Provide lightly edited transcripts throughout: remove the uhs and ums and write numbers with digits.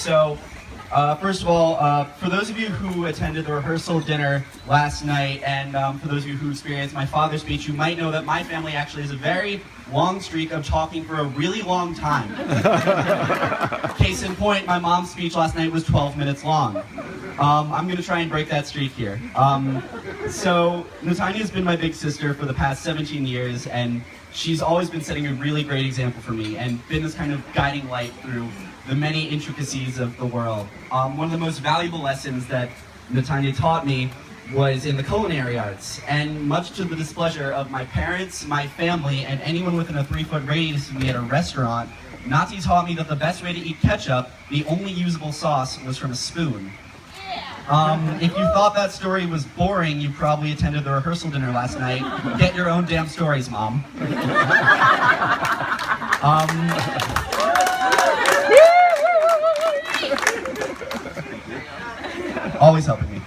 So, first of all, for those of you who attended the rehearsal dinner last night, and for those of you who experienced my father's speech, you might know that my family actually has a very long streak of talking for a really long time. Case in point, my mom's speech last night was 12 minutes long. I'm going to try and break that streak here. So, Nathania's been my big sister for the past 17 years, and she's always been setting a really great example for me, and been this kind of guiding light through the many intricacies of the world. One of the most valuable lessons that Nathania taught me was in the culinary arts, and much to the displeasure of my parents, my family, and anyone within a 3-foot radius of me at a restaurant, Nati taught me that the best way to eat ketchup, the only usable sauce, was from a spoon. If you thought that story was boring, you probably attended the rehearsal dinner last night. Get your own damn stories, Mom. Always helping me.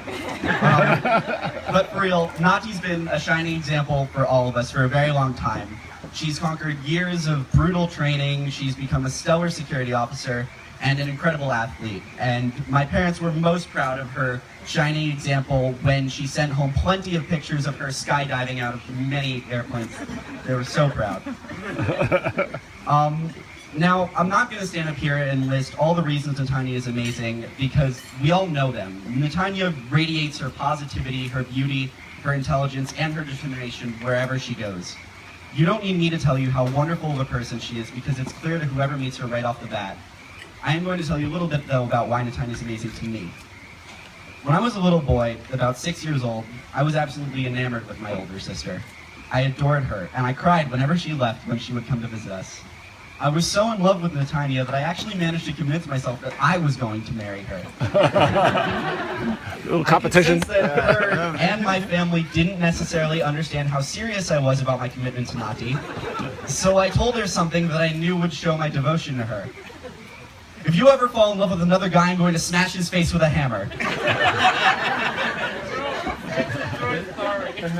But for real, Nati's been a shining example for all of us for a very long time. She's conquered years of brutal training, she's become a stellar security officer, and an incredible athlete. And my parents were most proud of her shining example when she sent home plenty of pictures of her skydiving out of many airplanes. They were so proud. Now, I'm not going to stand up here and list all the reasons Nathania is amazing, because we all know them. Nathania radiates her positivity, her beauty, her intelligence, and her determination wherever she goes. You don't need me to tell you how wonderful of a person she is, because it's clear to whoever meets her right off the bat. I am going to tell you a little bit, though, about why Nathania is amazing to me. When I was a little boy, about 6 years old, I was absolutely enamored with my older sister. I adored her, and I cried whenever she left when she would come to visit us. I was so in love with Nathania that I actually managed to convince myself that I was going to marry her. A little competition. I could sense that her and my family didn't necessarily understand how serious I was about my commitment to Nati, so I told her something that I knew would show my devotion to her. If you ever fall in love with another guy, I'm going to smash his face with a hammer.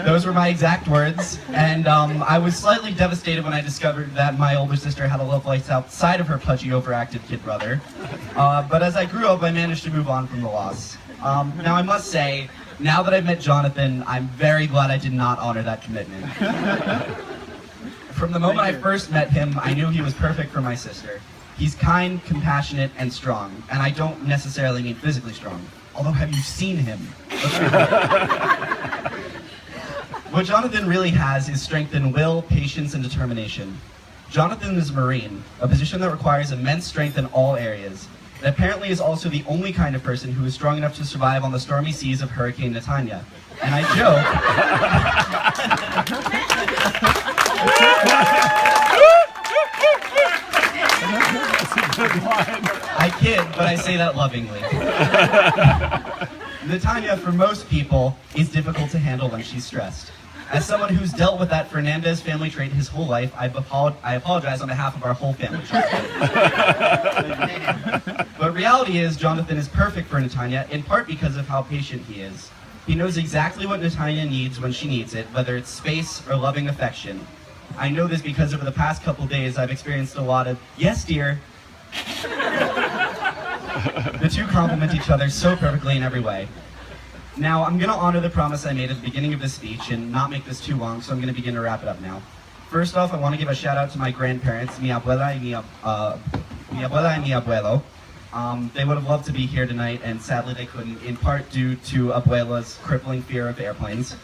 Those were my exact words, and I was slightly devastated when I discovered that my older sister had a love life outside of her pudgy, overactive kid brother. But as I grew up, I managed to move on from the loss. Now I must say, now that I've met Jonathan, I'm very glad I did not honor that commitment. From the moment I first met him, I knew he was perfect for my sister. He's kind, compassionate, and strong, and I don't necessarily mean physically strong. Although, have you seen him? What Jonathan really has is strength in will, patience, and determination. Jonathan is a Marine, a position that requires immense strength in all areas. And apparently is also the only kind of person who is strong enough to survive on the stormy seas of Hurricane Nathania. And I I kid, but I say that lovingly. Nathania, for most people, is difficult to handle when she's stressed. As someone who's dealt with that Fernandez family trait his whole life, I apologize on behalf of our whole family. But reality is, Jonathan is perfect for Nathania, in part because of how patient he is. He knows exactly what Nathania needs when she needs it, whether it's space or loving affection. I know this because over the past couple days, I've experienced a lot of, "Yes, dear." The two complement each other so perfectly in every way. Now, I'm going to honor the promise I made at the beginning of this speech and not make this too long, so I'm going to begin to wrap it up now. First off, I want to give a shout out to my grandparents, mi abuela y mi abuelo. They would have loved to be here tonight, and sadly they couldn't, in part due to abuela's crippling fear of airplanes.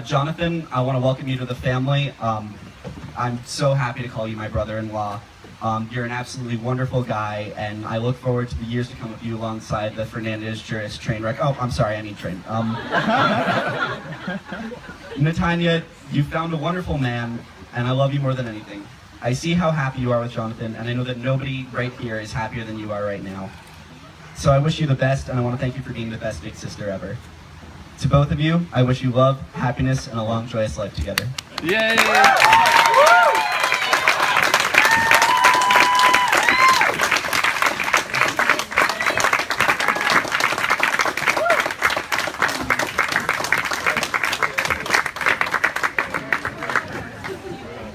Jonathan, I want to welcome you to the family. I'm so happy to call you my brother-in-law. You're an absolutely wonderful guy, and I look forward to the years to come with you alongside the Fernandez Juris train wreck. Oh, I'm sorry, I mean train. Nathania, you found a wonderful man, and I love you more than anything. I see how happy you are with Jonathan, and I know that nobody right here is happier than you are right now. So I wish you the best, and I want to thank you for being the best big sister ever. To both of you, I wish you love, happiness, and a long, joyous life together. Yay!